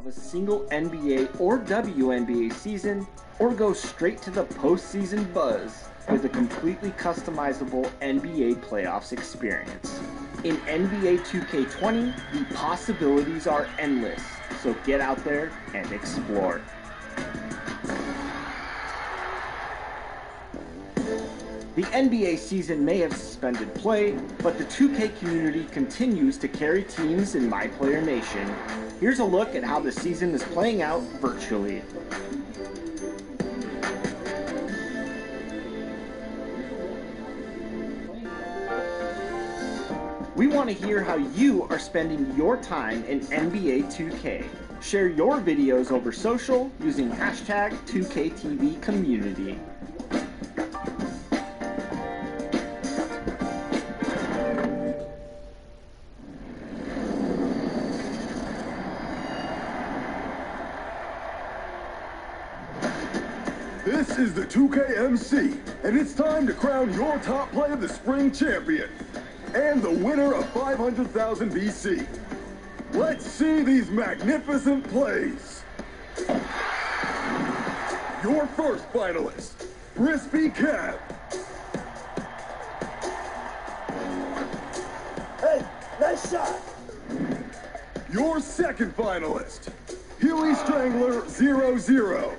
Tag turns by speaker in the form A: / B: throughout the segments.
A: of a single NBA or WNBA season, or go straight to the postseason buzz with a completely customizable NBA playoffs experience. In NBA 2K20, the possibilities are endless, so get out there and explore. The NBA season may have suspended play, but the 2K community continues to carry teams in My Player Nation. Here's a look at how the season is playing out virtually. We want to hear how you are spending your time in NBA 2K. Share your videos over social using hashtag 2KTVCommunity.
B: This is the 2KMC, and it's time to crown your top play of the spring champion and the winner of 500,000 BC. Let's see these magnificent plays. Your first finalist, Crispy Kev.
C: Hey, nice shot.
B: Your second finalist, Huey Strangler 00.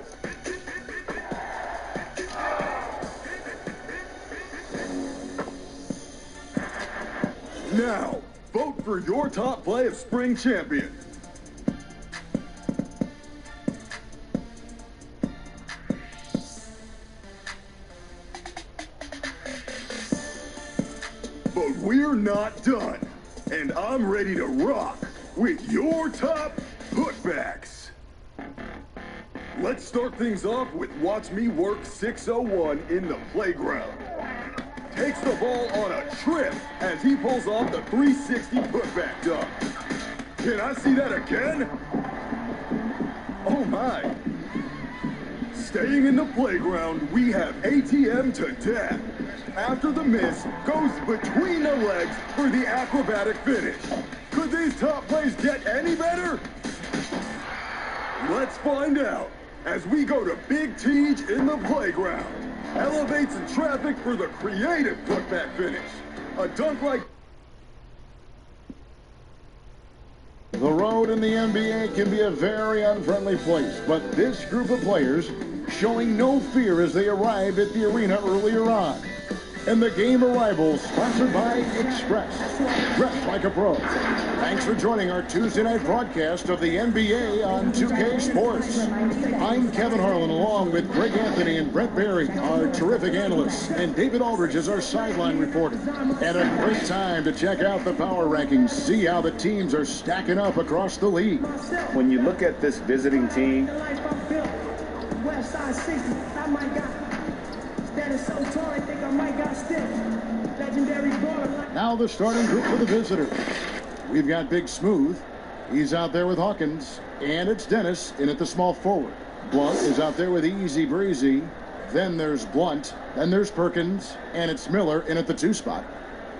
B: Now, vote for your top play of spring champion. But we're not done, and I'm ready to rock with your top putbacks. Let's start things off with Watch Me Work 601 in the playground. Takes the ball on a trip as he pulls off the 360 putback dunk. Can I see that again? Oh my. Staying in the playground, we have ATM to death. After the miss, goes between the legs for the acrobatic finish. Could these top plays get any better? Let's find out as we go to Big Teej in the playground. Elevates in traffic for the creative putback finish. A dunk like...
D: The road in the NBA can be a very unfriendly place, but this group of players showing no fear as they arrive at the arena earlier on. And the game arrival sponsored by Express. Dress like a pro. Thanks for joining our Tuesday night broadcast of the NBA on 2K Sports. I'm Kevin Harlan along with Greg Anthony and Brent Berry, our terrific analysts, and David Aldridge is our sideline reporter. And a great time to check out the power rankings, see how the teams are stacking up across the league.
E: When you look at this visiting team,
D: now the starting group for the visitors. We've got Big Smooth. He's out there with Hawkins. And it's Dennis in at the small forward. Blunt is out there with Easy Breezy. Then there's Blunt. Then there's Perkins. And it's Miller in at the 2 spot.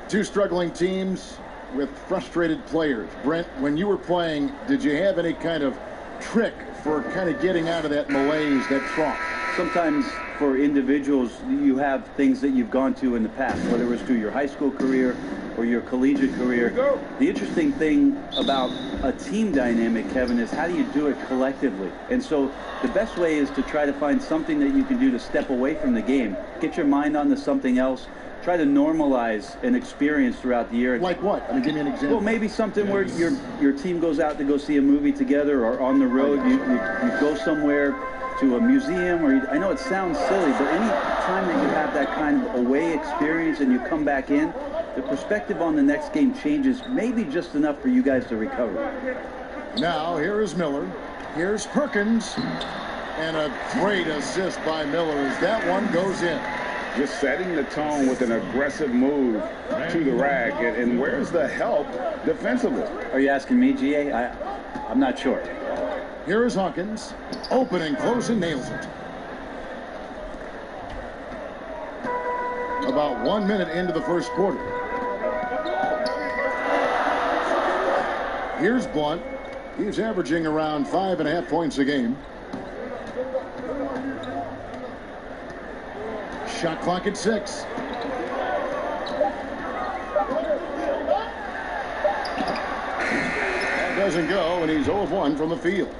D: Two struggling teams with frustrated players. Brent, when you were playing, did you have any kind of trick for kind of getting out of that malaise, that trough?
F: Sometimes for individuals, you have things that you've gone to in the past, whether it was through your high school career or your collegiate career. The interesting thing about a team dynamic, Kevin, is how do you do it collectively? And so the best way is to try to find something that you can do to step away from the game, get your mind onto something else, try to normalize an experience throughout the year.
D: Like what? I mean, give me an example.
F: Well, maybe something where your team goes out to go see a movie together, or on the road, you go somewhere to a museum, or I know it sounds silly, but any time that you have that kind of away experience and you come back in, the perspective on the next game changes maybe just enough for you guys to recover.
D: Now, here is Miller. Here's Perkins. And a great assist by Miller as that one goes in.
E: just setting the tone with an aggressive move to the rack. And where's the help defensively?
F: Are you asking me, GA? I'm not sure.
D: Here is Hawkins. Open and close and nails it. About 1 minute into the first quarter. Here's Blunt. He's averaging around 5.5 points a game. Shot clock at 6. That doesn't go, and he's 0 of 1 from the field.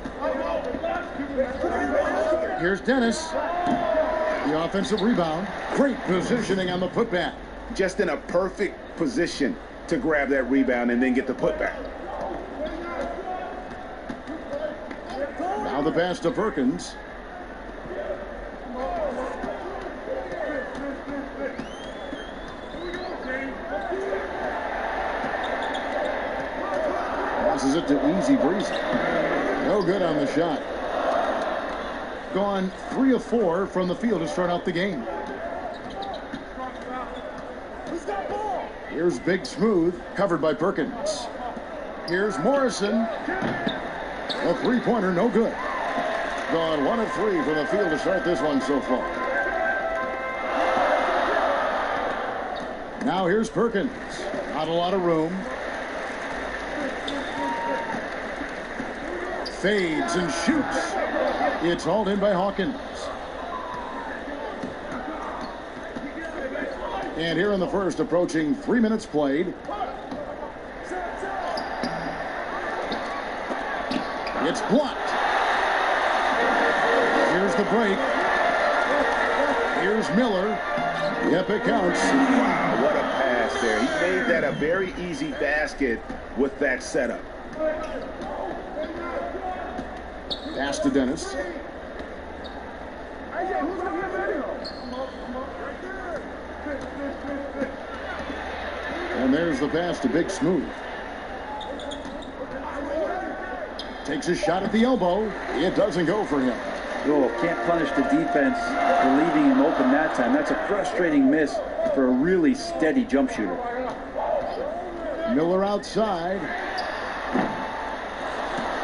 D: Here's Dennis. The offensive rebound. Great positioning on the putback.
E: Just in a perfect position to grab that rebound and then get the putback.
D: Now the pass to Perkins. Passes it to Easy Breezy. No good on the shot. Gone 3 of 4 from the field to start out the game. Here's Big Smooth, covered by Perkins. Here's Morrison. A three-pointer, no good. Gone 1 of 3 from the field to start this one so far. Now here's Perkins. Not a lot of room. Fades and shoots. It's hauled in by Hawkins. And here in the first, approaching 3 minutes played. It's blocked. Here's the break. Here's Miller. Yep, it counts.
E: Wow, what a pass there. He made that a very easy basket with that setup.
D: Pass to Dennis. And there's the pass to Big Smooth. Takes a shot at the elbow. It doesn't go for him.
F: Oh, can't punish the defense for leaving him open that time. That's a frustrating miss for a really steady jump shooter.
D: Miller outside.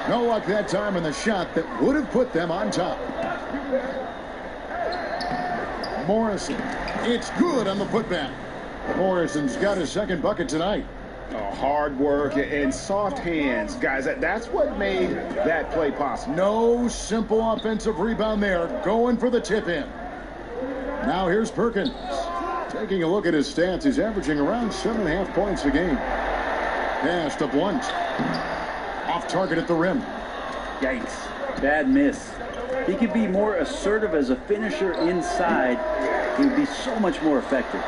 D: No luck that time in the shot that would have put them on top. Morrison. It's good on the putback. Morrison's got his second bucket tonight.
E: Oh, hard work and soft hands, guys. That's what made that play possible.
D: No simple offensive rebound there. Going for the tip-in. Now here's Perkins. Taking a look at his stats, he's averaging around 7.5 points a game. Pass to Blunt. Off target at the rim.
F: Yikes. Bad miss. He could be more assertive as a finisher inside. He would be so much more effective.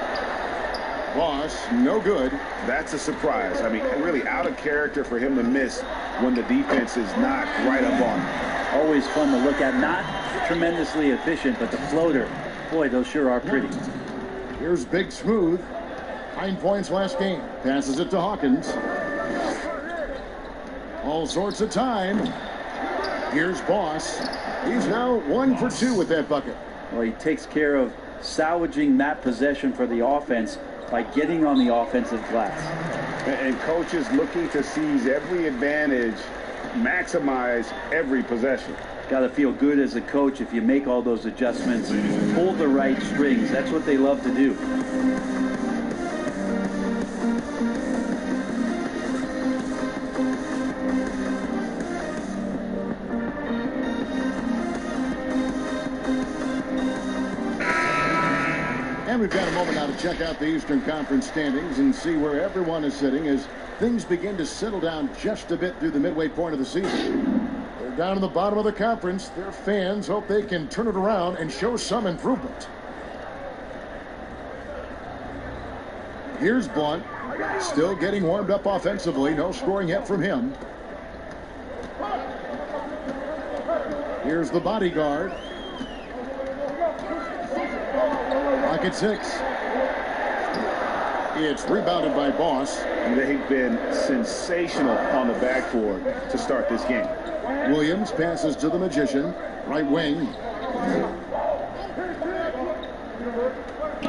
D: Boss, no good.
E: That's a surprise. I mean, really out of character for him to miss when the defense is not right up on him.
F: Always fun to look at. Not tremendously efficient, but the floater, boy, those sure are pretty.
D: Here's Big Smooth. 9 points last game. Passes it to Hawkins. All sorts of time. Here's Boss. He's now 1 for 2 with that bucket.
F: Well, he takes care of salvaging that possession for the offense by getting on the offensive glass.
E: And coaches looking to seize every advantage, maximize every possession.
F: Got to feel good as a coach if you make all those adjustments, pull the right strings. That's what they love to do.
D: And we've got a moment now to check out the Eastern Conference standings and see where everyone is sitting as things begin to settle down just a bit through the midway point of the season. They're down in the bottom of the conference. Their fans hope they can turn it around and show some improvement. Here's Blunt. Still getting warmed up offensively. No scoring yet from him. Here's the bodyguard. At 6. It's rebounded by Boss.
E: They've been sensational on the backboard to start this game.
D: Williams passes to the Magician. Right wing.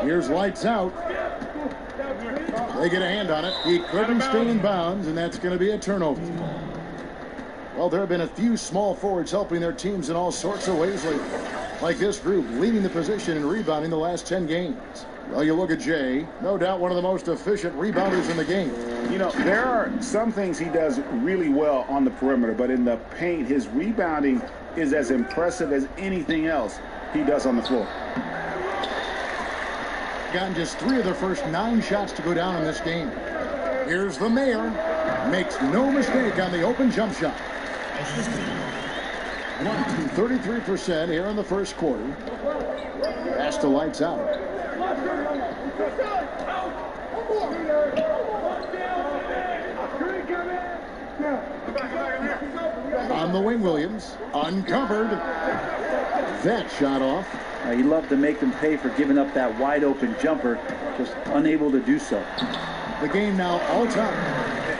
D: Here's Lights Out. They get a hand on it. He couldn't stay in bounds, and that's going to be a turnover. Well, there have been a few small forwards helping their teams in all sorts of ways lately. Like this group, leading the position and rebounding the last 10 games. Well, you look at Jay, no doubt one of the most efficient rebounders in the game.
E: You know, there are some things he does really well on the perimeter, but in the paint, his rebounding is as impressive as anything else he does on the floor.
D: Gotten just 3 of their first 9 shots to go down in this game. Here's the mayor. Makes no mistake on the open jump shot. 33% here in the first quarter. Pass to Lights Out. On the wing, Williams. Uncovered. That shot off.
F: He loved to make them pay for giving up that wide open jumper, just unable to do so.
D: The game now all time.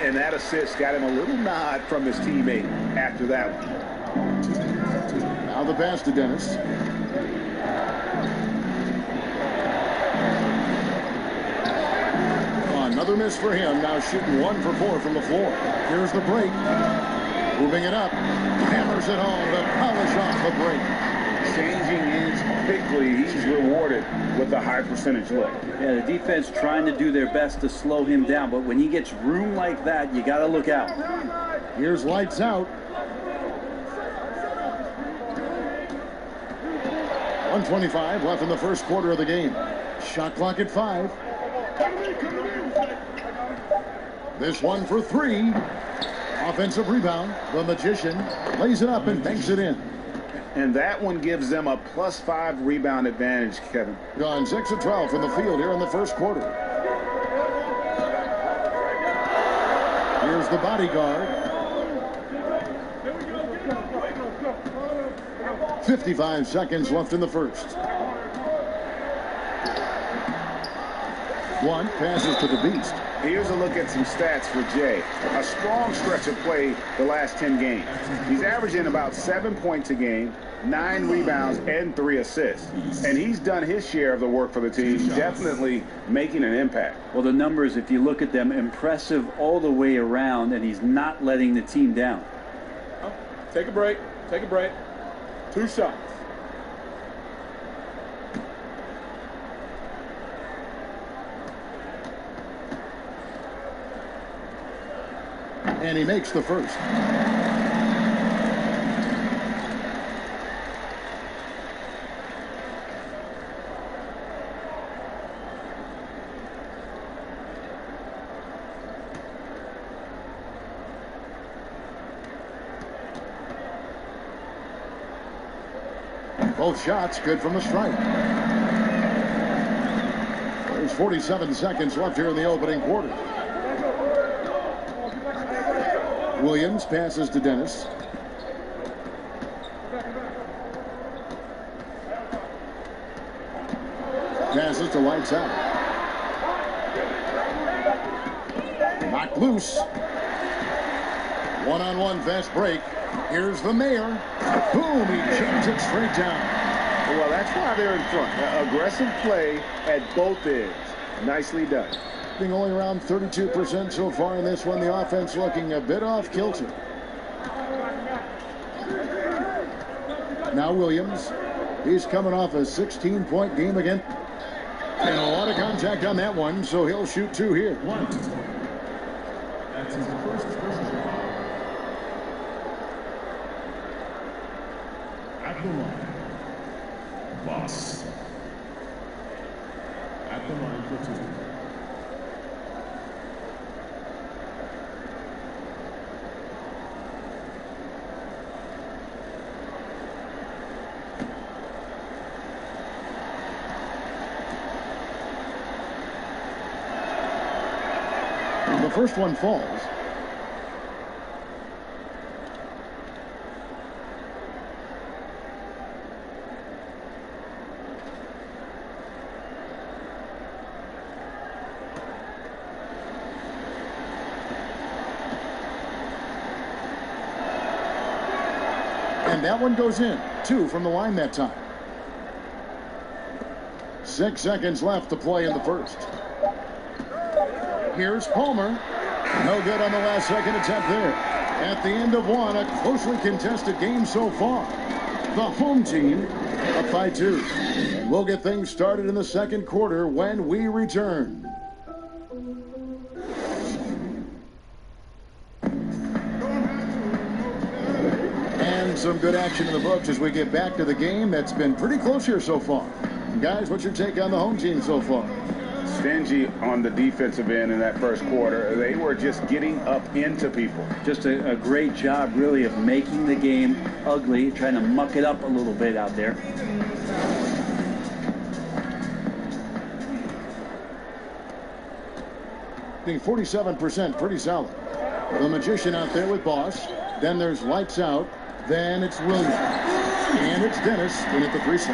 E: And that assist got him a little nod from his teammate after that one.
D: Now the pass to Dennis. Another miss for him. Now shooting 1 for 4 from the floor. Here's the break. Moving it up. Hammers it home to polish off the break.
E: Changing ends quickly. He's rewarded with a high percentage look.
F: Yeah, the defense trying to do their best to slow him down, but when he gets room like that, you got to look out.
D: Here's Lights Out. 1:25 left in the first quarter of the game. Shot clock at 5. This one for 3. Offensive rebound. The Magician lays it up and banks it in.
E: And that one gives them a +5 rebound advantage, Kevin.
D: Gone 6 of 12 from the field here in the first quarter. Here's the bodyguard. 55 seconds left in the first. One passes to the Beast.
E: Here's a look at some stats for Jay. A strong stretch of play the last 10 games. He's averaging about 7 points a game, 9 rebounds, and 3 assists. And he's done his share of the work for the team, definitely making an impact.
F: Well, the numbers, if you look at them, impressive all the way around, and he's not letting the team down.
G: Take a break. Take a break. 2 shots.
D: And he makes the first. Both shots good from the stripe. There's 47 seconds left here in the opening quarter. Williams passes to Dennis. Passes to Lights Out. Knocked loose. One-on-one fast break. Here's the mayor. Boom, he jams it straight down.
E: Well, that's why they're in front. Aggressive play at both ends. Nicely done.
D: Being only around 32% so far in this one. The offense looking a bit off kilter. Now Williams. He's coming off a 16-point game again. And a lot of contact on that one, so he'll shoot 2 here.
G: That's his first personal foul. At the line. Boss. At the line for 2.
D: The first one falls. And that one goes in. 2 from the line that time. 6 seconds left to play in the first. Here's Palmer. No good on the last second attempt there. At the end of one, a closely contested game so far. The home team up by 2. And we'll get things started in the second quarter when we return. And some good action in the books as we get back to the game that's been pretty close here so far. Guys, what's your take on the home team so far?
E: Stingy on the defensive end in that first quarter. They were just getting up into people.
F: Just a great job, really, of making the game ugly, trying to muck it up a little bit out there.
D: Being 47%, pretty solid. The magician out there with Boss. Then there's lights out. Then it's Williams. And it's Dennis in at the free throw.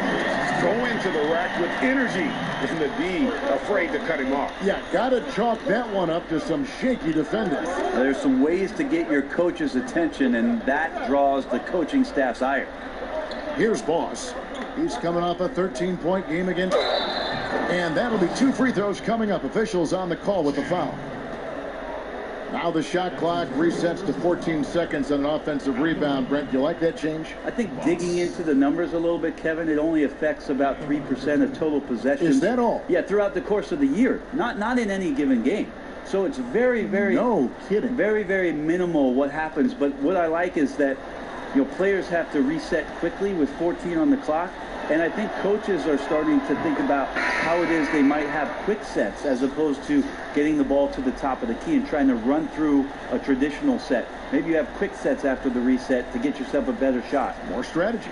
E: Go into the rack with energy. And the D afraid to cut him off.
D: Yeah, got to chalk that one up to some shaky defending.
F: There's some ways to get your coach's attention, and that draws the coaching staff's ire.
D: Here's Boss. He's coming off a 13-point game against. And that'll be 2 free throws coming up. Officials on the call with the foul. Now the shot clock resets to 14 seconds on an offensive rebound. Brent, you like that change?
F: I think digging into the numbers a little bit, Kevin, it only affects about 3% of total possessions.
D: Is that all?
F: Yeah, throughout the course of the year, not in any given game. So it's very, very,
D: no kidding,
F: very, very minimal what happens. But what I like is that, you know, players have to reset quickly with 14 on the clock. And I think coaches are starting to think about how it is they might have quick sets as opposed to getting the ball to the top of the key and trying to run through a traditional set. Maybe you have quick sets after the reset to get yourself a better shot.
D: More strategy.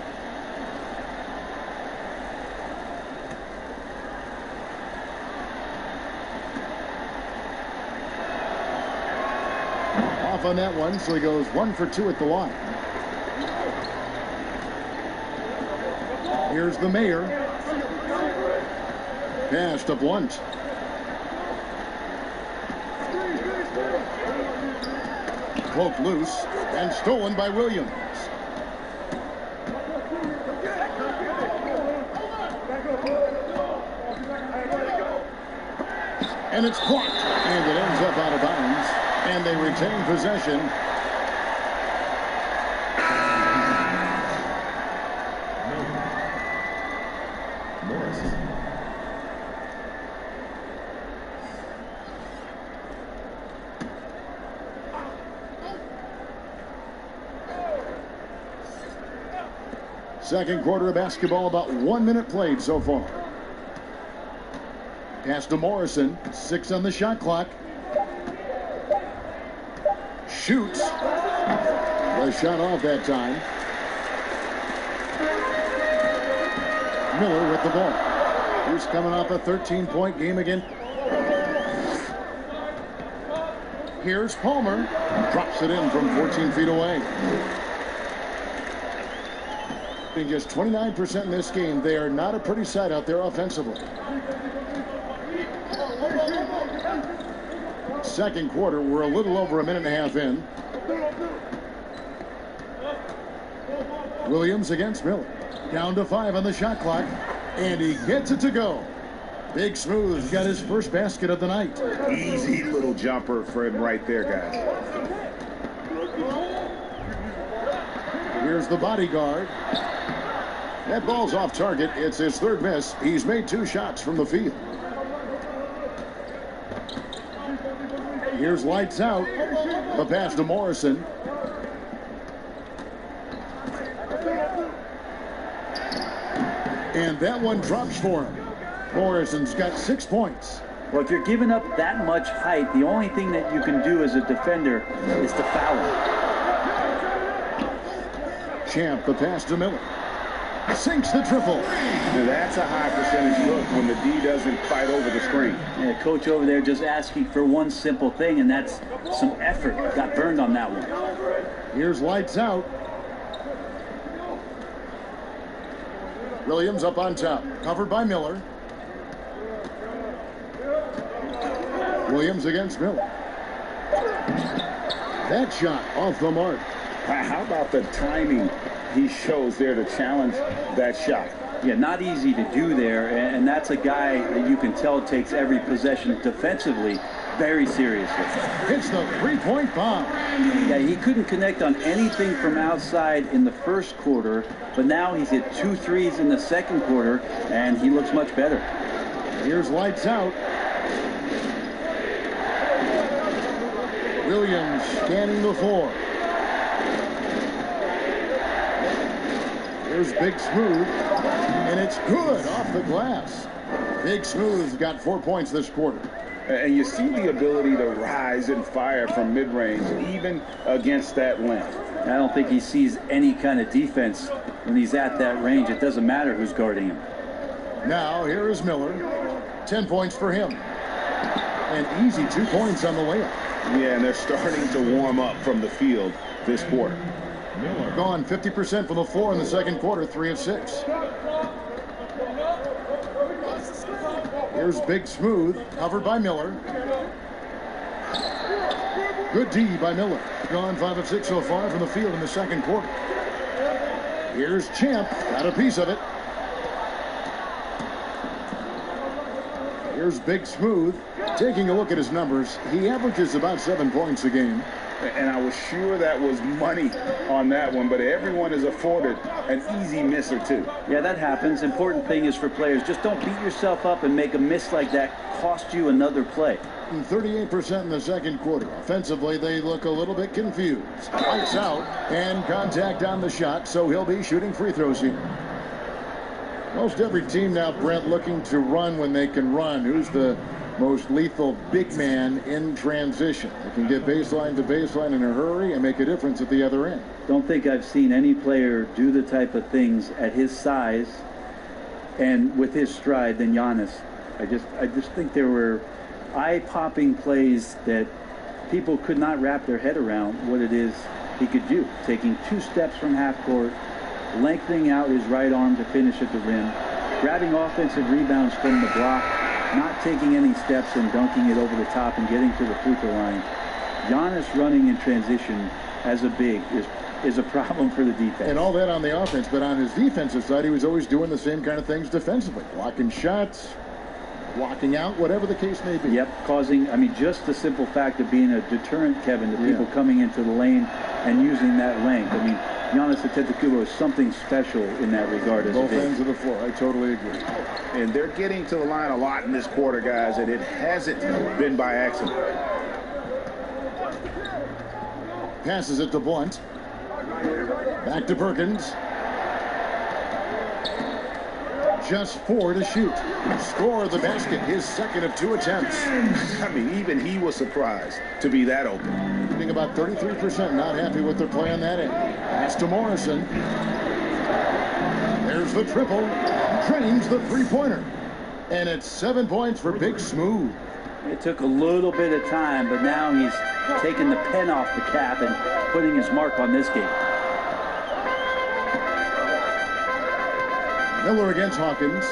D: Off on that one, so he goes 1 for 2 at the line. Here's the mayor. Pass to Blunt. Poked loose and stolen by Williams. And it's blocked. And it ends up out of bounds. And they retain possession. Second quarter of basketball, about 1 minute played so far. Pass to Morrison, 6 on the shot clock. Shoots. The shot off that time. Miller with the ball. He's coming off a 13-point game again. Here's Palmer. Drops it in from 14 feet away. Being just 29% in this game, they are not a pretty sight out there offensively. Second quarter, we're a little over a minute and a half in. Williams against Miller. Down to 5 on the shot clock, and he gets it to go. Big Smooth's got his first basket of the night.
E: Easy little jumper for him right there, guys.
D: Here's the bodyguard. That ball's off target. It's his third miss. He's made 2 shots from the field. Here's lights out. The pass to Morrison. And that one drops for him. Morrison's got 6 points.
F: Well, if you're giving up that much height, the only thing that you can do as a defender is to foul him.
D: Champ, the pass to Miller. Sinks the triple.
E: Now that's a high percentage look when the D doesn't fight over the screen.
F: Yeah, coach over there just asking for one simple thing, and that's some effort. Got burned on that one.
D: Here's lights out. Williams up on top. Covered by Miller. Williams against Miller. That shot off the mark.
E: How about the timing he shows there to challenge that shot?
F: Yeah, not easy to do there, and that's a guy that you can tell takes every possession defensively very seriously.
D: Hits the three-point bomb.
F: Yeah, he couldn't connect on anything from outside in the first quarter, but now he's hit 2 threes in the second quarter, and he looks much better.
D: Here's lights out. Williams scanning the floor. Here's Big Smooth, and it's good off the glass. Big Smooth's got 4 points this quarter.
E: And you see the ability to rise and fire from mid-range, even against that length.
F: I don't think he sees any kind of defense when he's at that range. It doesn't matter who's guarding him.
D: Now, here is Miller. 10 points for him. And easy 2 points on the layup.
E: Yeah, and they're starting to warm up from the field this quarter.
D: Miller gone 50% from the floor in the second quarter, 3 of 6. Here's Big Smooth, covered by Miller. Good D by Miller. Gone 5 of 6 so far from the field in the second quarter. Here's Champ, got a piece of it. Here's Big Smooth. Taking a look at his numbers, he averages about 7 points a game.
E: And I was sure that was money on that one, but everyone is afforded an easy miss or two.
F: Yeah, that happens. Important thing is for players, just don't beat yourself up and make a miss like that cost you another play.
D: 38% in the second quarter. Offensively, they look a little bit confused. Lights out and contact on the shot, so he'll be shooting free throws here. Most every team now, Brent, looking to run when they can run. Who's the most lethal big man in transition? They can get baseline to baseline in a hurry and make a difference at the other end.
F: Don't think I've seen any player do the type of things at his size and with his stride than Giannis. I just think there were eye-popping plays that people could not wrap their head around what it is he could do. Taking 2 steps from half court, lengthening out his right arm to finish at the rim, grabbing offensive rebounds from the block, not taking any steps and dunking it over the top and getting to the free throw line. Giannis running in transition as a big is a problem for the defense.
D: And all that on the offense, but on his defensive side, he was always doing the same kind of things defensively. Blocking shots, blocking out, whatever the case may be.
F: Yep, just the simple fact of being a deterrent, Kevin, to people coming into the lane and using that length. Giannis Antetokounmpo is something special in that regard. As
D: both ends of the floor. I totally agree.
E: And they're getting to the line a lot in this quarter, guys, and it hasn't been by accident.
D: Passes it to Blunt. Back to Perkins. Just 4 to shoot. Score the basket, his second of 2 attempts.
E: Even he was surprised to be that open.
D: Shooting about 33%, not happy with their play on that end. Pass to Morrison. There's the triple. Drains the three-pointer. And it's 7 points for Big Smooth.
F: It took a little bit of time, but now he's taking the pen off the cap and putting his mark on this game.
D: Miller against Hawkins.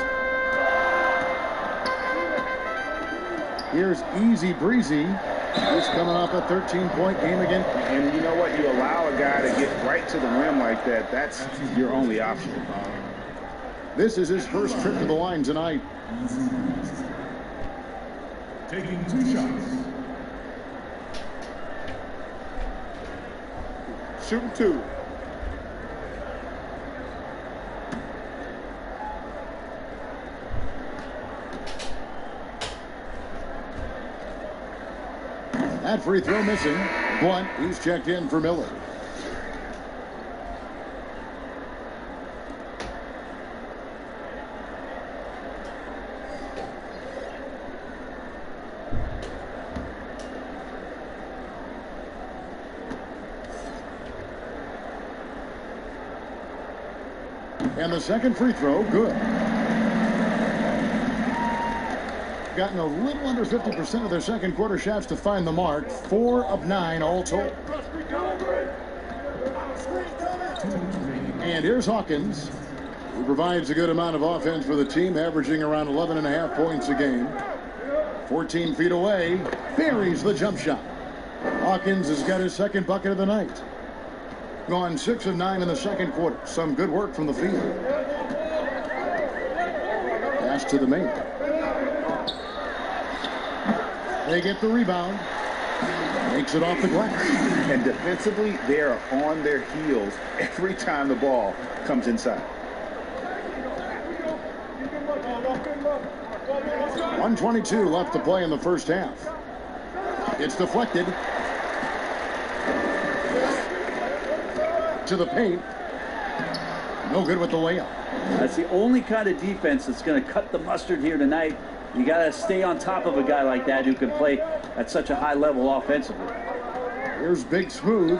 D: Here's Easy Breezy. He's coming off a 13-point game again.
E: And you know what? You allow a guy to get right to the rim like that, that's your only option.
D: This is his first trip to the line tonight.
B: Taking 2 shots.
G: Shooting 2.
D: That free throw missing. Blunt, he's checked in for Miller. And the second free throw, good. Gotten a little under 50% of their second quarter shots to find the mark. 4 of 9 all told. And here's Hawkins, who provides a good amount of offense for the team, averaging around 11.5 points a game. 14 feet away, buries the jump shot. Hawkins has got his second bucket of the night. Gone 6 of 9 in the second quarter. Some good work from the field. Pass to the main. They get the rebound. Makes it off the glass.
E: And defensively, they are on their heels every time the ball comes inside.
D: 1:22 left to play in the first half. It's deflected to the paint. No good with the layup.
F: That's the only kind of defense that's going to cut the mustard here tonight. You got to stay on top of a guy like that who can play at such a high level offensively.
D: Here's Big Smooth.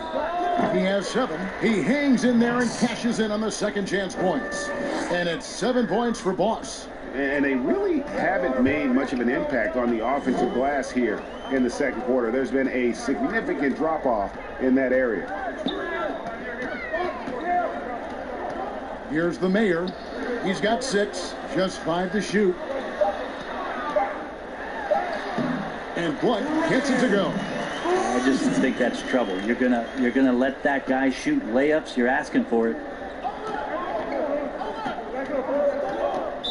D: He has 7. He hangs in there and cashes in on the second chance points. And it's 7 points for Boss.
E: And they really haven't made much of an impact on the offensive glass here in the second quarter. There's been a significant drop-off in that area.
D: Here's the mayor. He's got 6, just 5 to shoot. And Blunt gets it to go.
F: I just think that's trouble. You're gonna let that guy shoot layups. You're asking for it.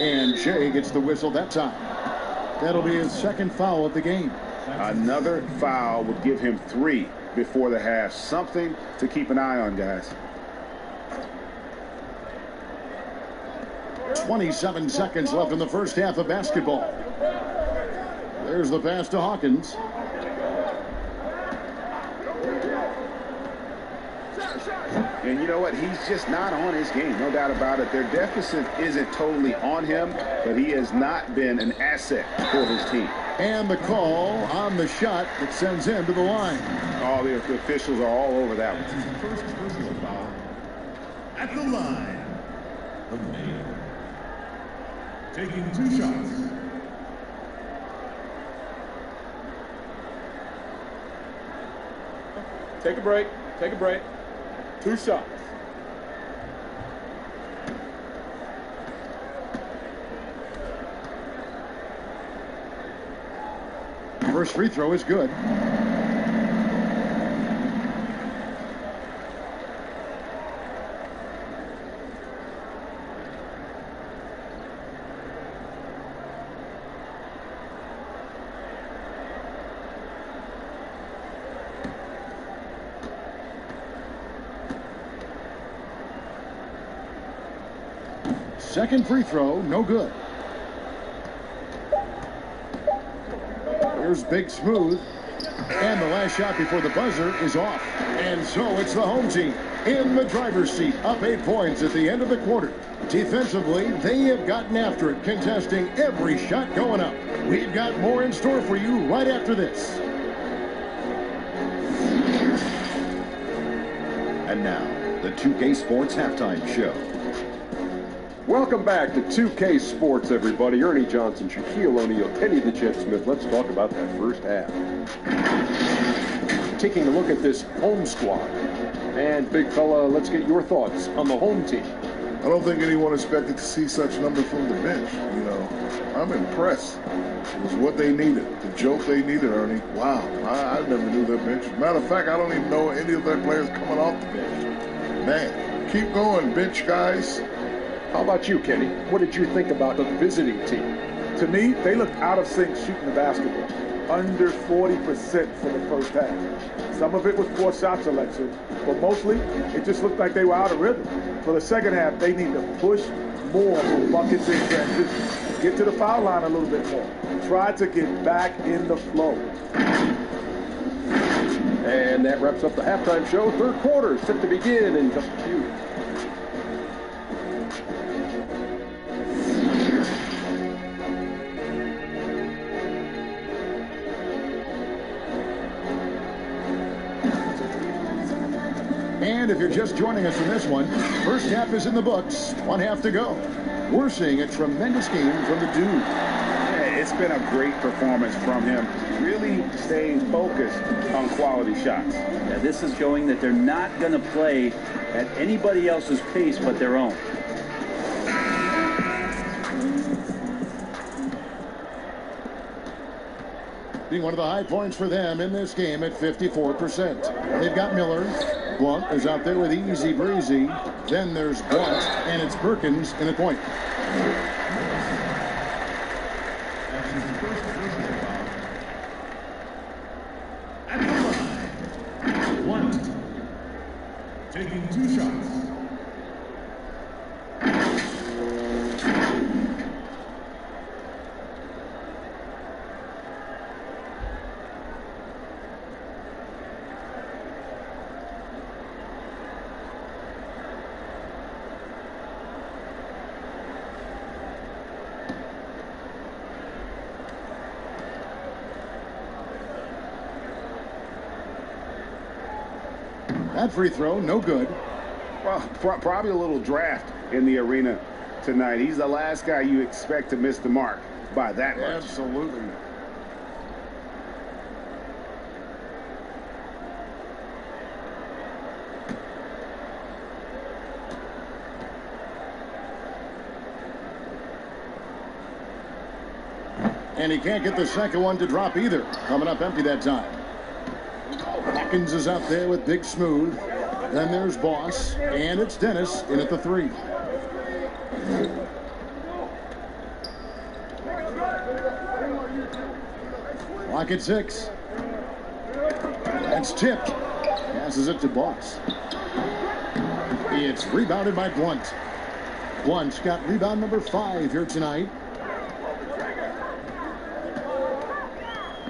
D: And Shea gets the whistle that time. That'll be his second foul of the game.
E: Another foul would give him 3 before the half. Something to keep an eye on, guys.
D: 27 seconds left in the first half of basketball. There's the pass to Hawkins.
E: And you know what? He's just not on his game. No doubt about it. Their deficit isn't totally on him, but he has not been an asset for his team.
D: And the call on the shot that sends him to the line.
E: All the officials are all over that one.
B: First personal foul at the line. The mayor. Taking 2 shots.
G: Take a break. Take a break. 2 shots.
D: First free throw is good. Second free throw, no good. Here's Big Smooth. And the last shot before the buzzer is off. And so it's the home team in the driver's seat, up 8 points at the end of the quarter. Defensively, they have gotten after it, contesting every shot going up. We've got more in store for you right after this.
H: And now, the 2K Sports Halftime Show.
I: Welcome back to 2K Sports, everybody. Ernie Johnson, Shaquille O'Neal, Kenny the Jet Smith. Let's talk about that first half. Taking a look at this home squad. And, big fella, let's get your thoughts on the home team.
B: I don't think anyone expected to see such numbers from the bench. You know, I'm impressed. It was what they needed, the jolt they needed, Ernie. Wow, I never knew their bench. Matter of fact, I don't even know any of their players coming off the bench. Man, keep going, bench guys.
I: How about you, Kenny? What did you think about the visiting team?
G: To me, they looked out of sync shooting the basketball. Under 40% for the first half. Some of it was poor shot selection, but mostly it just looked like they were out of rhythm. For the second half, they need to push more for buckets in transition. Get to the foul line a little bit more. Try to get back in the flow.
I: And that wraps up the halftime show. Third quarter is set to begin in just a few.
D: And if you're just joining us in this one, first half is in the books, 1 half to go. We're seeing a tremendous game from the dude.
E: Yeah, it's been a great performance from him. Really staying focused on quality shots.
F: Yeah, this is showing that they're not going to play at anybody else's pace but their own.
D: Being one of the high points for them in this game at 54%. They've got Miller. Blunt is out there with Easy Breezy. Then there's Blunt, and it's Perkins in a point.
J: Taking 2 shots.
D: That free throw, no good.
E: Well, probably a little draft in the arena tonight. He's the last guy you expect to miss the mark by that much.
D: Absolutely. And he can't get the second one to drop either. Coming up empty that time. Hawkins is out there with Big Smooth. Then there's Boss. And it's Dennis in at the 3. Clock at 6. That's tipped. Passes it to Boss. It's rebounded by Blunt. Blunt's got rebound number 5 here tonight.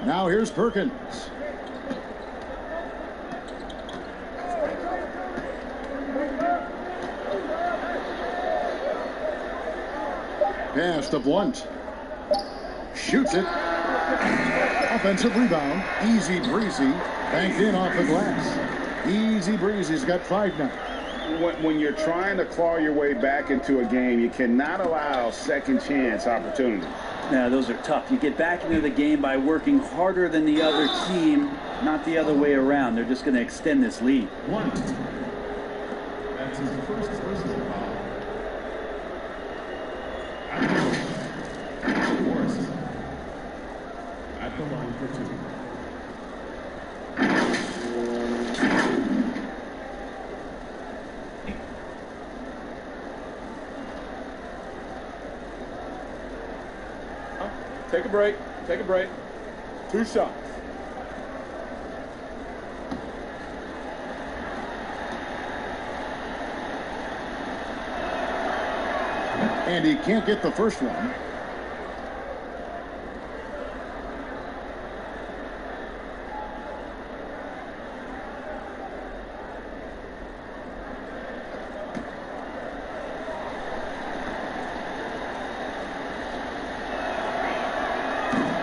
D: Now here's Perkins. Pass to Blunt. Shoots it. Offensive rebound. Easy breezy. Banked in off the glass. Easy breezy's got 5 now.
E: When you're trying to claw your way back into a game, you cannot allow second chance opportunities.
F: Yeah, those are tough. You get back into the game by working harder than the other team, not the other way around. They're just going to extend this lead.
J: 1. That's his first personal foul. Morris at the line for 2.
G: Take a break. Take a break. 2 shots.
D: And he can't get the first one.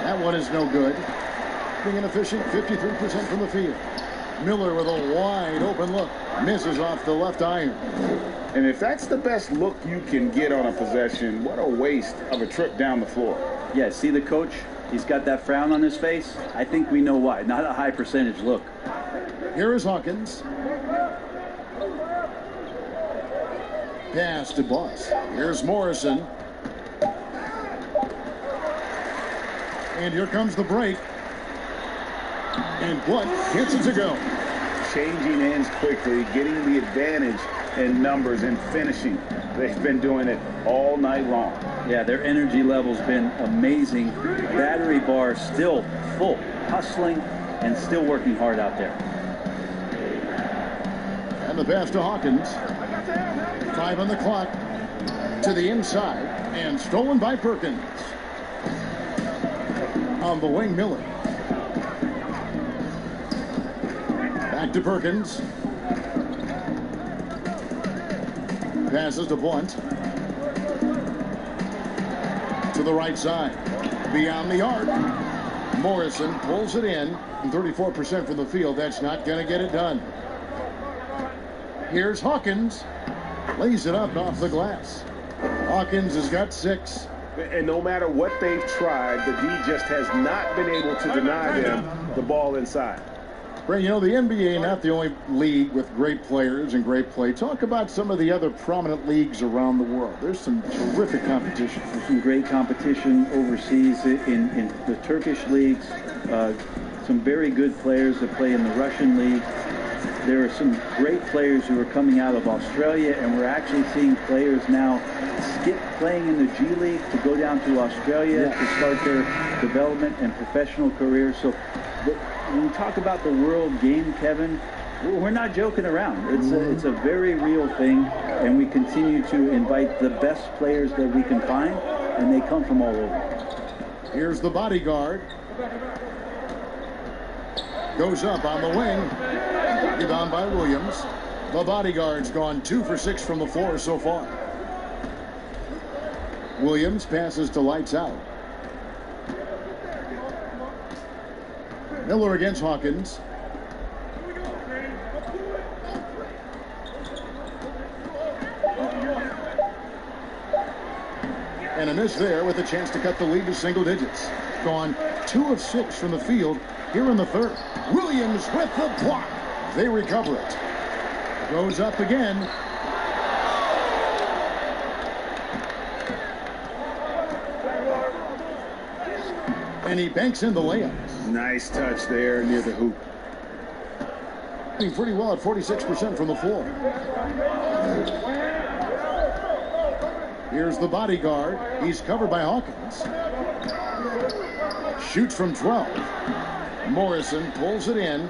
D: That one is no good. Being inefficient, 53% from the field. Miller with a wide open look. Misses off the left iron.
E: And if that's the best look you can get on a possession, what a waste of a trip down the floor.
F: Yeah, see the coach? He's got that frown on his face. I think we know why. Not a high percentage look.
D: Here is Hawkins. Pass to Boss. Here's Morrison. And here comes the break. And Blunt gets it to go.
E: Changing ends quickly, getting the advantage in numbers and finishing. They've been doing it all night long.
F: Yeah, their energy level's been amazing. Battery bar still full, hustling and still working hard out there.
D: And the pass to Hawkins. 5 on the clock. To the inside. And stolen by Perkins. On the wing, Miller. Back to Perkins. Passes to Blunt. To the right side. Beyond the arc. Morrison pulls it in. And 34% from the field. That's not going to get it done. Here's Hawkins. Lays it up off the glass. Hawkins has got 6.
I: And no matter what they've tried, the D just has not been able to deny them the ball inside.
D: Ray, you know, the NBA not the only league with great players and great play. Talk about some of the other prominent leagues around the world. There's some terrific competition.
F: There's some great competition overseas in the Turkish leagues. Some very good players that play in the Russian league. There are some great players who are coming out of Australia, and we're actually seeing players now skip playing in the G League to go down to Australia to start their development and professional careers. So when we talk about the world game, Kevin, We're not joking around. It's a very real thing, and we continue to invite the best players that we can find, and they come from all over.
D: Here's the bodyguard. Goes up on the wing. Rebound by Williams. The bodyguard's gone 2 for 6 from the floor so far. Williams passes to lights out. Miller against Hawkins. And a miss there with a chance to cut the lead to single digits. Gone 2 of 6 from the field here in the third. Williams with the block. They recover it. Goes up again. And he banks in the layup.
E: Nice touch there near the hoop.
D: Doing pretty well at 46% from the floor. Here's the bodyguard. He's covered by Hawkins. Shoots from 12. Morrison pulls it in.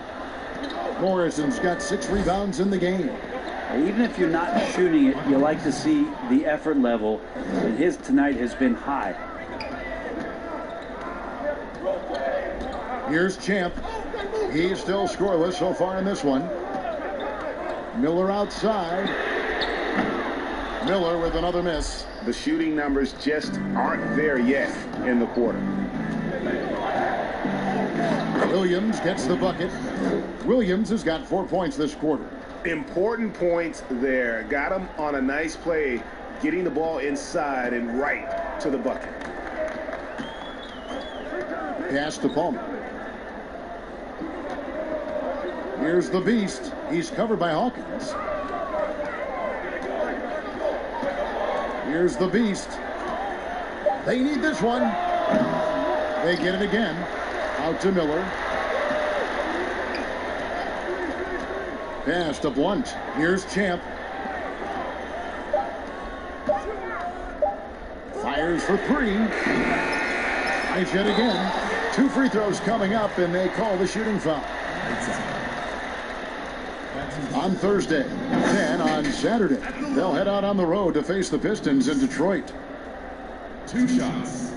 D: Morrison's got 6 rebounds in the game.
F: Even if you're not shooting it, you like to see the effort level. And his tonight has been high.
D: Here's Champ. He's still scoreless so far in this one. Miller outside. Miller with another miss.
E: The shooting numbers just aren't there yet in the quarter.
D: Williams gets the bucket. Williams has got 4 points this quarter.
E: Important points there. Got him on a nice play, getting the ball inside and right to the bucket.
D: Pass to Palmer. Here's the Beast. He's covered by Hawkins. Here's the Beast. They need this one. They get it again. Out to Miller. Pass to Blunt. Here's Champ. Fires for 3. Nice hit again. 2 free throws coming up, and they call the shooting foul. On Thursday, then on Saturday, they'll head out on the road to face the Pistons in Detroit.
J: 2 shots.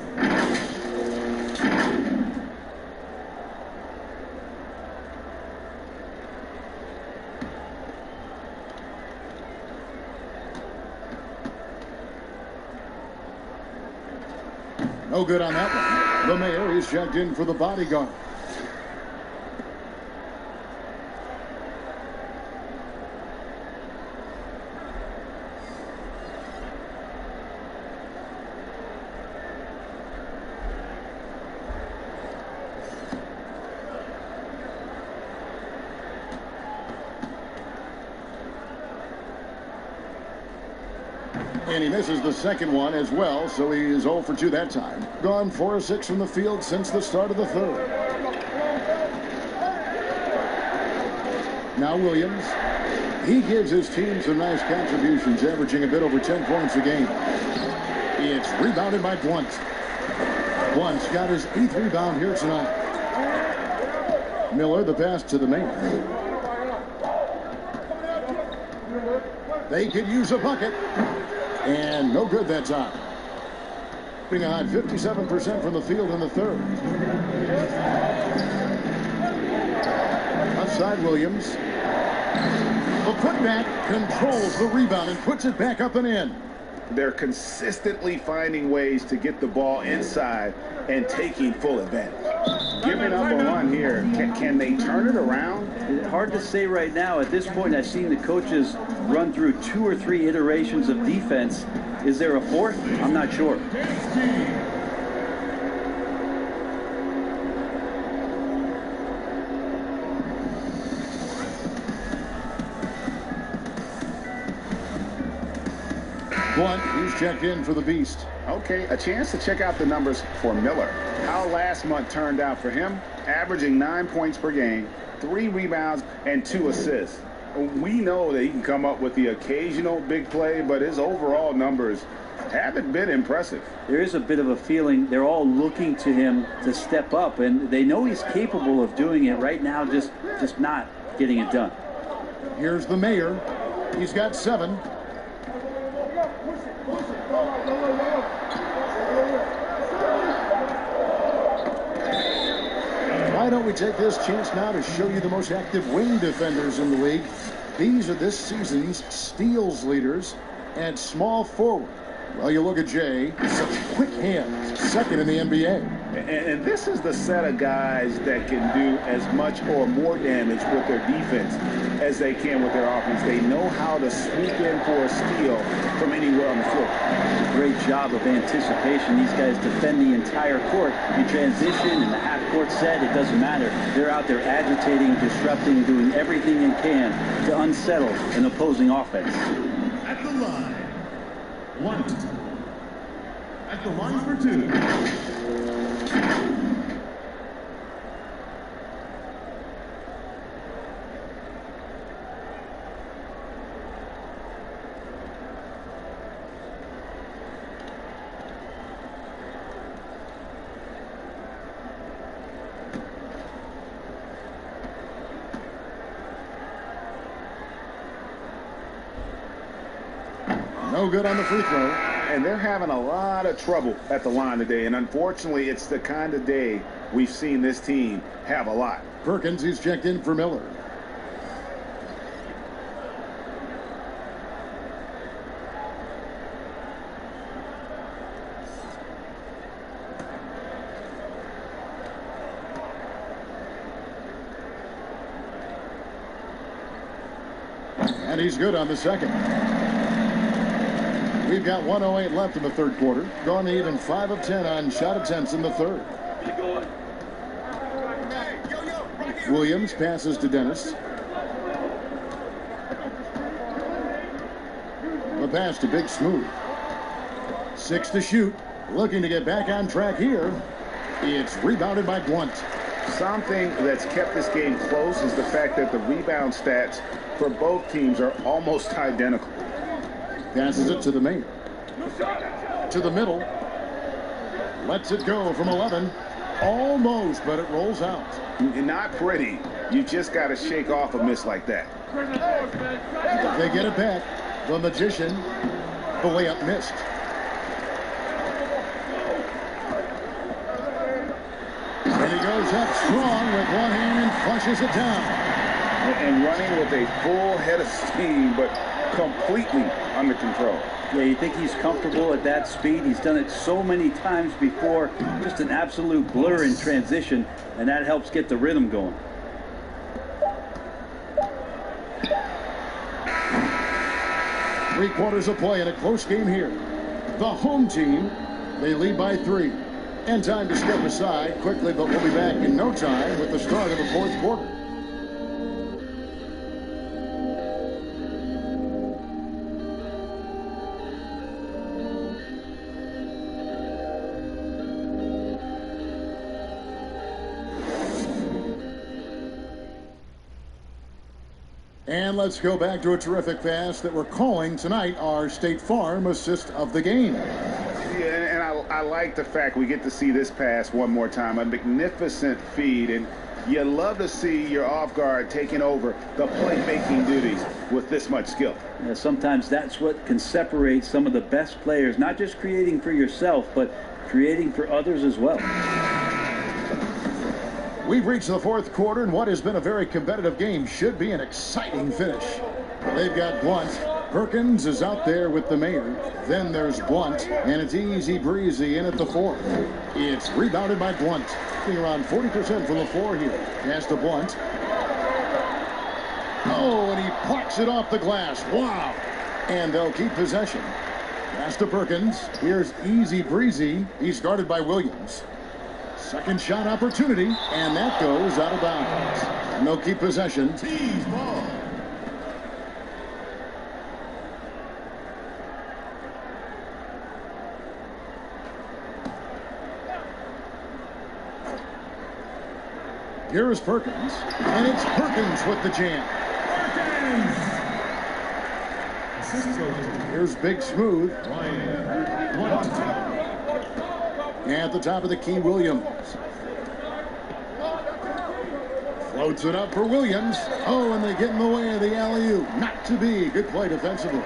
D: No good on that one. The mayor is checked in for the bodyguard. And he misses the second one as well, so he is 0 for 2 that time. Gone 4 of 6 from the field since the start of the third. Now Williams. He gives his team some nice contributions, averaging a bit over 10 points a game. It's rebounded by Blunt. Blunt's got his 8th rebound here tonight. Miller, the pass to the main. They could use a bucket. And no good that time. Being a high 57% from the field in the third. Outside Williams. The putback controls the rebound and puts it back up and in.
E: They're consistently finding ways to get the ball inside and taking full advantage. Giving up a run here. Can they turn it around?
F: Hard to say right now. At this point, I've seen the coaches run through 2 or 3 iterations of defense. Is there a 4th? I'm not sure.
D: Blunt, he's checked in for the Beast.
E: Okay, a chance to check out the numbers for Miller. How last month turned out for him, averaging 9 points per game, 3 rebounds, and 2 assists. We know that he can come up with the occasional big play, but his overall numbers haven't been impressive.
F: There is a bit of a feeling they're all looking to him to step up, and they know he's capable of doing it right now, just not getting it done.
D: Here's the mayor. He's got 7. Why don't we take this chance now to show you the most active wing defenders in the league? These are this season's steals leaders and small forward. Well, you look at Jay, such quick hands, second in the NBA.
E: And this is the set of guys that can do as much or more damage with their defense as they can with their offense. They know how to swoop in for a steal from anywhere on the floor.
F: Great job of anticipation. These guys defend the entire court in transition, in the half-court set. It doesn't matter. They're out there agitating, disrupting, doing everything they can to unsettle an opposing offense.
J: At the line, 1. At the line for 2.
D: No good on the free throw.
E: And they're having a lot of trouble at the line today. And unfortunately, it's the kind of day we've seen this team have a lot.
D: Perkins, he's checked in for Miller. And he's good on the second. We've got 1:08 left in the third quarter. Gone to even 5 of 10 on shot attempts in the third. Williams passes to Dennis. The pass to Big Smooth. 6 to shoot. Looking to get back on track here. It's rebounded by Blunt.
E: Something that's kept this game close is the fact that the rebound stats for both teams are almost identical.
D: Passes it to the mayor. To the middle. Lets it go from 11. Almost, but it rolls out.
E: Not pretty. You just got to shake off a miss like that.
D: They get it back. The Magician. The layup missed. And he goes up strong with one hand and flushes it down.
E: And running with a full head of steam, but completely under control.
F: Yeah, you think he's comfortable at that speed. He's done it so many times before. Just an absolute blur in transition, and that helps get the rhythm going.
D: Three-quarters of play in a close game here. The home team, they lead by 3. And time to step aside quickly, but we'll be back in no time with the start of the fourth quarter. And let's go back to a terrific pass that we're calling tonight our State Farm assist of the game.
E: Yeah, and I like the fact we get to see this pass one more time. A magnificent feed, and you love to see your off guard taking over the playmaking duties with this much skill.
F: Yeah, sometimes that's what can separate some of the best players, not just creating for yourself, but creating for others as well.
D: We've reached the fourth quarter, and what has been a very competitive game should be an exciting finish. They've got Blunt. Perkins is out there with the mayor. Then there's Blunt, and it's easy breezy in at the fourth. It's rebounded by Blunt. Around 40% from the floor here. Pass to Blunt. Oh, and he plucks it off the glass. Wow. And they'll keep possession. Pass to Perkins. Here's easy breezy. He's guarded by Williams. Second shot opportunity, and that goes out of bounds. And they'll keep possession.
J: Team ball.
D: Here is Perkins, and it's Perkins with the jam. Here's Big Smooth. At the top of the key, Williams. Floats it up for Williams. Oh, and they get in the way of the alley-oop. Not to be. Good play defensively.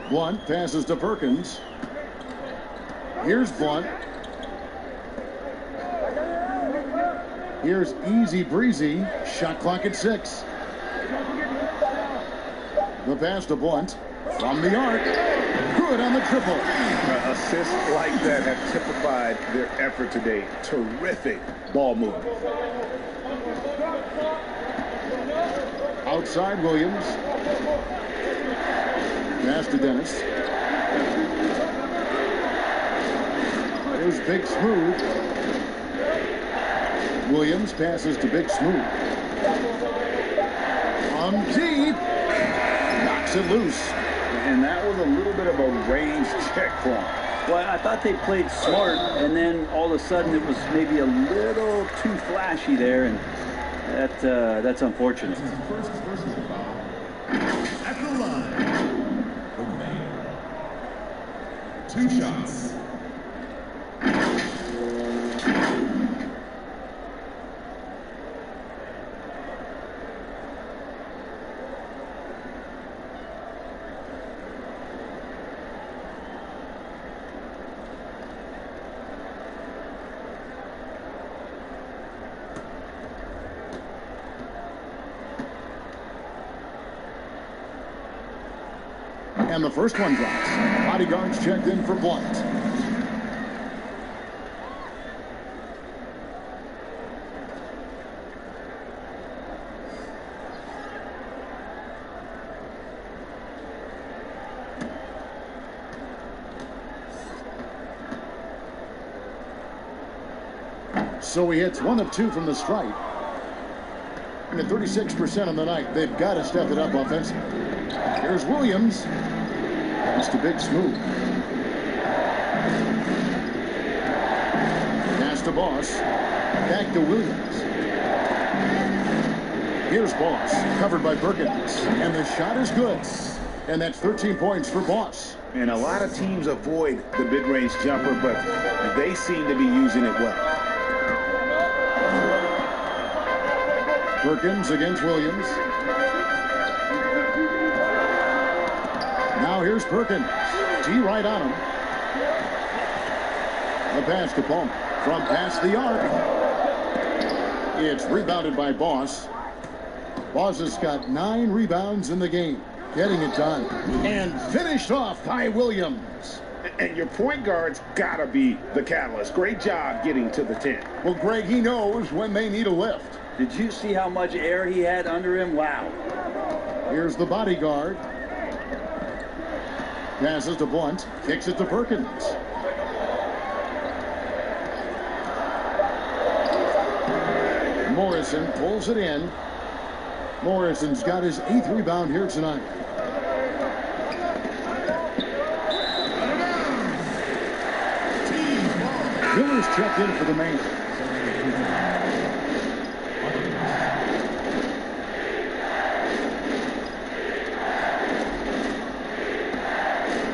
D: Blunt passes to Perkins. Here's Blunt. Here's Easy Breezy. Shot clock at 6. The pass to Blunt. From the arc. Good on the triple.
E: Assists like that have typified their effort today. Terrific ball movement.
D: Outside Williams. Pass to Dennis. Here's Big Smooth. Williams passes to Big Smooth. From deep. Knocks it loose.
E: And that was a little bit of a range check for him.
F: Well, I thought they played smart, and then all of a sudden it was maybe a little too flashy there, and that's unfortunate.
J: First personal foul at the line. The man. 2 shots.
D: And the first one drops. Bodyguards checked in for Blunt. So he hits 1 of 2 from the stripe. And at 36% on the night, they've got to step it up offensively. Here's Williams. Pass to Big Smooth. Pass to Boss. Back to Williams. Here's Boss. Covered by Perkins. And the shot is good. And that's 13 points for Boss.
E: And a lot of teams avoid the mid-range jumper, but they seem to be using it well.
D: Perkins against Williams. Now here's Perkins. D right on him. The pass to Palmer. From past the arc. It's rebounded by Boss. Boss has got 9 rebounds in the game. Getting it done. And finished off by Williams.
E: And your point guard's got to be the catalyst. Great job getting to the 10.
D: Well, Greg, he knows when they need a lift.
F: Did you see how much air he had under him? Wow.
D: Here's the bodyguard. Passes to Blunt. Kicks it to Perkins. Morrison pulls it in. Morrison's got his 8th rebound here tonight. Miller's checked in for the main.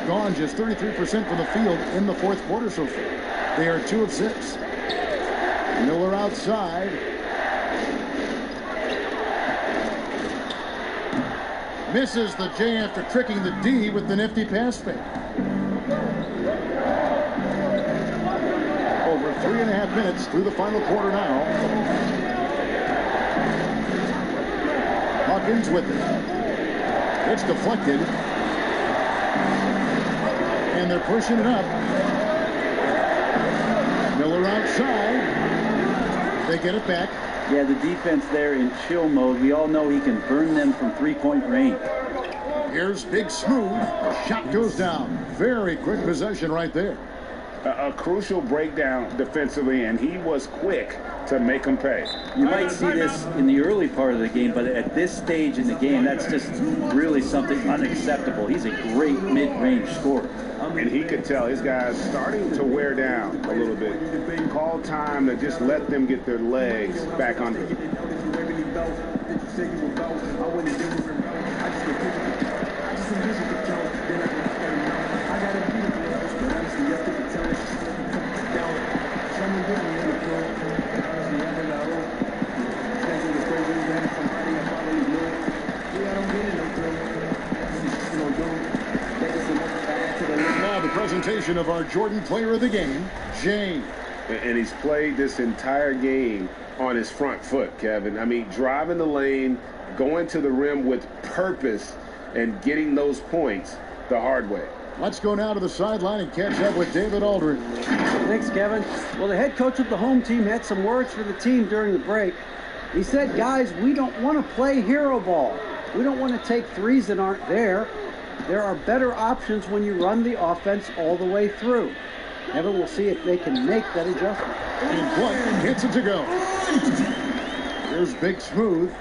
D: Gone just 33% from the field in the 4th quarter so far. They are 2 of 6. Miller outside. Misses the J after tricking the D with the nifty pass fake. Over 3.5 minutes through the final quarter now. Hawkins with it. It's deflected. And they're pushing it up. Miller outside. They get it back.
F: Yeah, the defense there in chill mode. We all know he can burn them from 3-point range.
D: Here's Big Smooth. Shot goes down. Very quick possession right there.
E: A crucial breakdown defensively, and he was quick to make them pay.
F: You might see this in the early part of the game, but at this stage in the game, that's just really something unacceptable. He's a great mid-range scorer.
E: And he could tell his guys starting to wear down a little bit. Call time to just let them get their legs back under them.
D: presentation of our Jordan Player of the Game, Jay.
E: And he's played this entire game on his front foot, Kevin. I mean, driving the lane, going to the rim with purpose, and getting those points the hard way.
D: Let's go now to the sideline and catch up with David Aldridge.
K: Thanks, Kevin. Well, the head coach of the home team had some words for the team during the break. He said, guys, we don't want to play hero ball. We don't want to take threes that aren't there. There are better options when you run the offense all the way through. Kevin, we'll see if they can make that adjustment.
D: And Blunt hits it to go. Here's Big Smooth.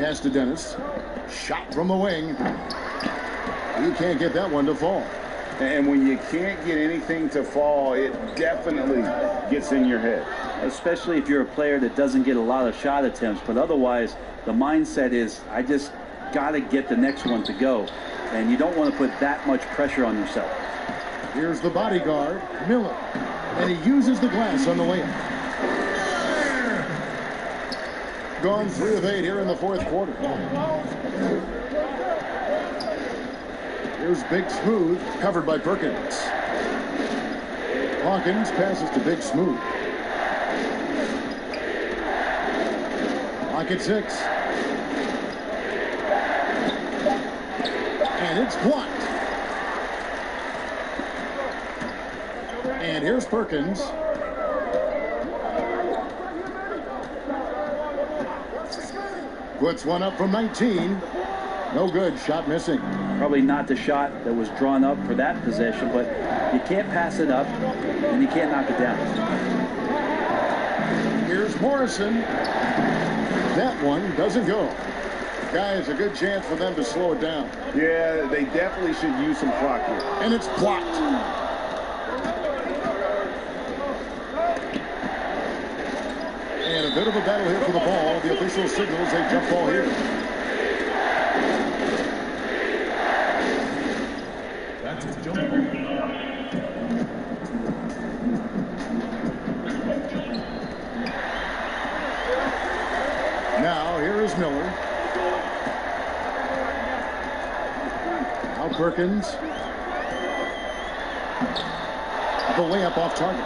D: Pass to Dennis. Shot from the wing. He can't get that one to fall.
E: And when you can't get anything to fall, it definitely gets in your head.
F: Especially if you're a player that doesn't get a lot of shot attempts. But otherwise, the mindset is, I just got to get the next one to go. And you don't want to put that much pressure on yourself.
D: Here's the bodyguard, Miller. And he uses the glass on the layup. Gone 3 of 8 here in the fourth quarter. Here's Big Smooth, covered by Perkins. Hawkins passes to Big Smooth. Clock at 6. And it's blocked. And here's Perkins. Puts one up from 19. No good. Shot missing.
F: Probably not the shot that was drawn up for that possession, but you can't pass it up, and you can't knock it down.
D: Here's Morrison. That one doesn't go. Guys, a good chance for them to slow it down.
E: Yeah, they definitely should use some clock here.
D: And it's blocked. And a bit of a battle here for the ball. The official signals a jump ball here.
J: That's a jump ball.
D: Now, here is Miller. Now Perkins. The layup off target.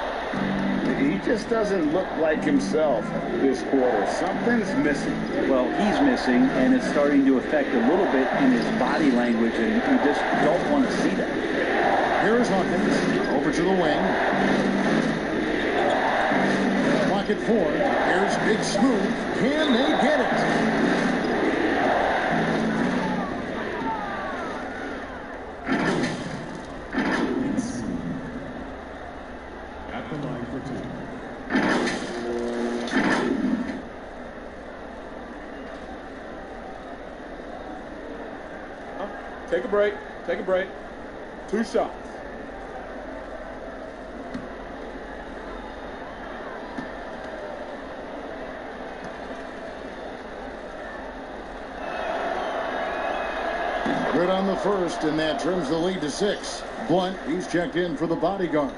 E: He just doesn't look like himself this quarter. Something's missing.
F: Well, he's missing, and it's starting to affect a little bit in his body language, and you just don't want to see that.
D: Here is Hawkins. Over to the wing. Clock at 4. Here's Big Smooth. Can they get it?
J: At the line for 2.
G: Take a break. Take a break. 2 shots.
D: Good on the first, and that trims the lead to 6. Blunt, he's checked in for the bodyguard.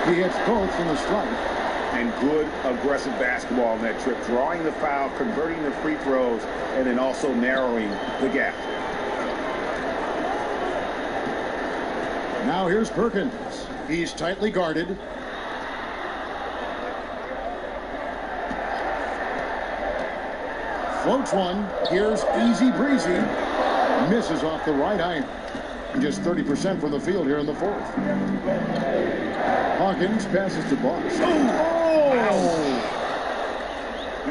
D: He hits both in the strike.
E: And good aggressive basketball in that trip. Drawing the foul, converting the free throws, and then also narrowing the gap.
D: Now here's Perkins. He's tightly guarded. Floats one. Here's Easy Breezy. Misses off the right iron. Just 30% from the field here in the fourth. Hawkins passes to Boss.
E: Oh!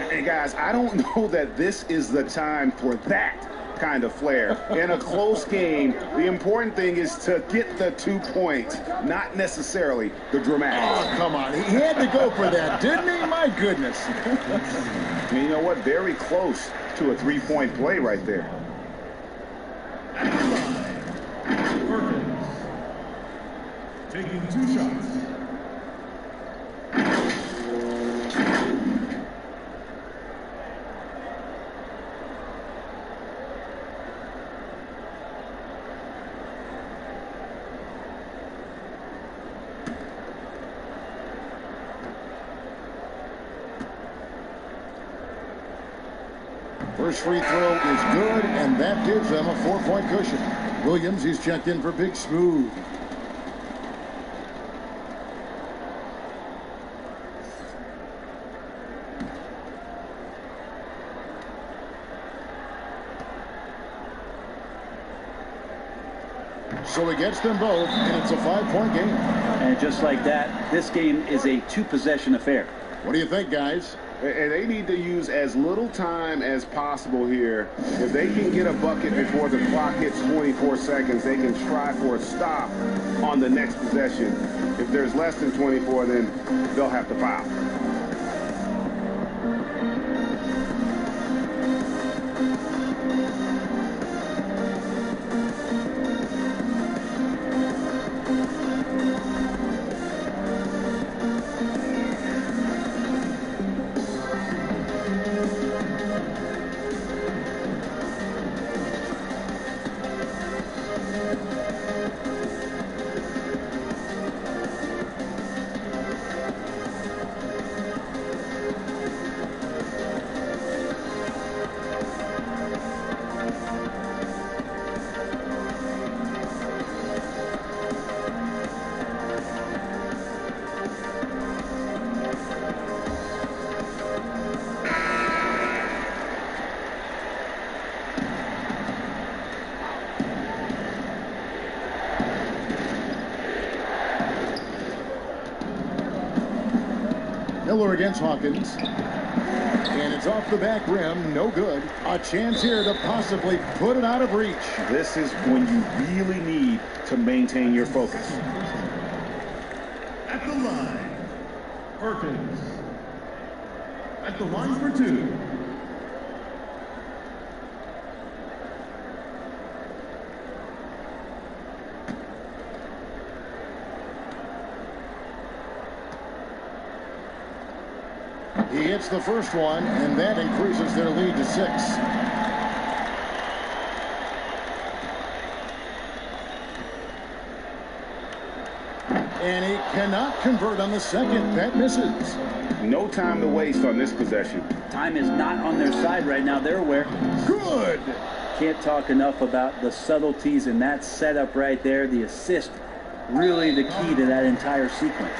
E: Hey, guys, I don't know that this is the time for that kind of flair. In a close game, the important thing is to get the 2 points, not necessarily the dramatics.
D: Oh, come on. He had to go for that, didn't he? My goodness.
E: And you know what? Very close to a 3-point play right there.
J: Perkins. Taking 2 shots.
D: First free throw is good, and that gives them a 4-point cushion. Williams, he's checked in for Big Smooth. So he gets them both, and it's a 5-point game.
F: And just like that, this game is a 2-possession affair.
D: What do you think, guys?
E: And they need to use as little time as possible here. If they can get a bucket before the clock hits 24 seconds, they can try for a stop on the next possession. If there's less than 24, then they'll have to foul.
D: Miller against Hawkins. And it's off the back rim. No good. A chance here to possibly put it out of reach.
E: This is when you really need to maintain your focus.
J: At the line, Perkins. At the line for 2.
D: He hits the first one, and that increases their lead to 6. And he cannot convert on the second. That misses.
E: No time to waste on this possession.
F: Time is not on their side right now. They're aware.
D: Good.
F: Can't talk enough about the subtleties in that setup right there. The assist, really the key to that entire sequence.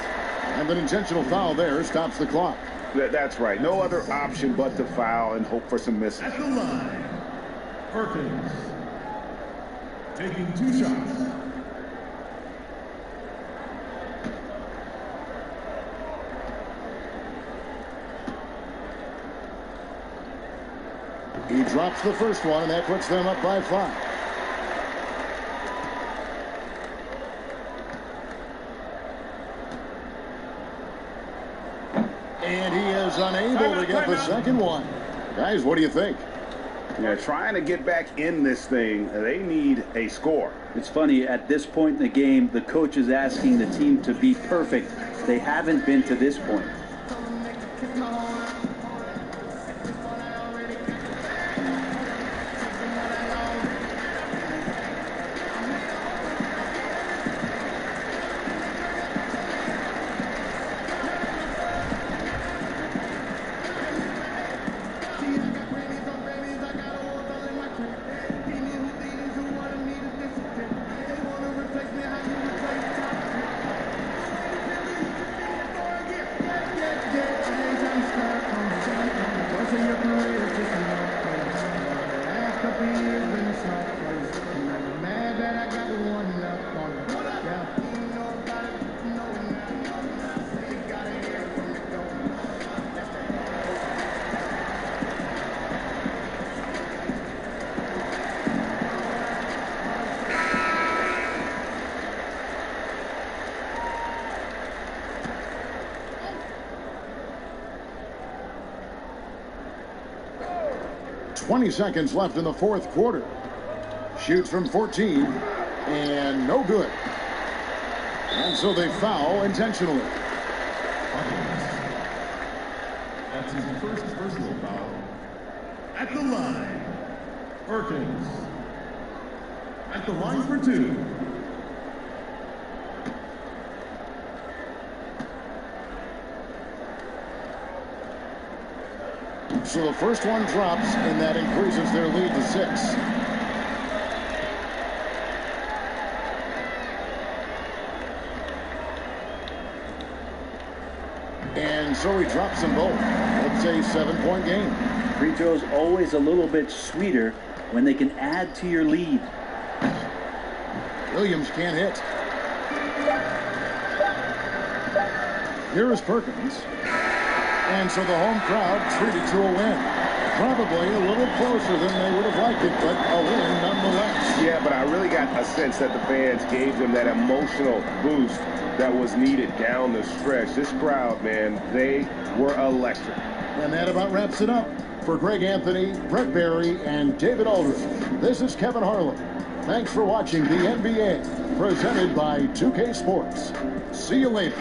D: And an intentional foul there stops the clock.
E: That's right. No other option but to foul and hope for some misses.
J: At the line, Perkins. Taking 2 shots.
D: He drops the first one, and that puts them up by 5. And he is unable to get the second one. Guys, what do you think?
E: Yeah, trying to get back in this thing, they need a score.
F: It's funny, at this point in the game, the coach is asking the team to be perfect. They haven't been to this point.
D: .20 seconds left in the fourth quarter. Shoots from 14, and no good. And so they foul intentionally.
J: That's his first personal foul. At the line, Perkins. At the line for 2.
D: So the first one drops, and that increases their lead to 6. And so he drops them both. It's a 7-point game.
F: Free throws always a little bit sweeter when they can add to your lead.
D: Williams can't hit. Here is Perkins. And so the home crowd treated to a win. Probably a little closer than they would have liked it, but a win nonetheless.
E: Yeah, but I really got a sense that the fans gave them that emotional boost that was needed down the stretch. This crowd, man, they were electric.
D: And that about wraps it up. For Greg Anthony, Brett Barry, and David Aldridge, this is Kevin Harlan. Thanks for watching the NBA, presented by 2K Sports. See you later.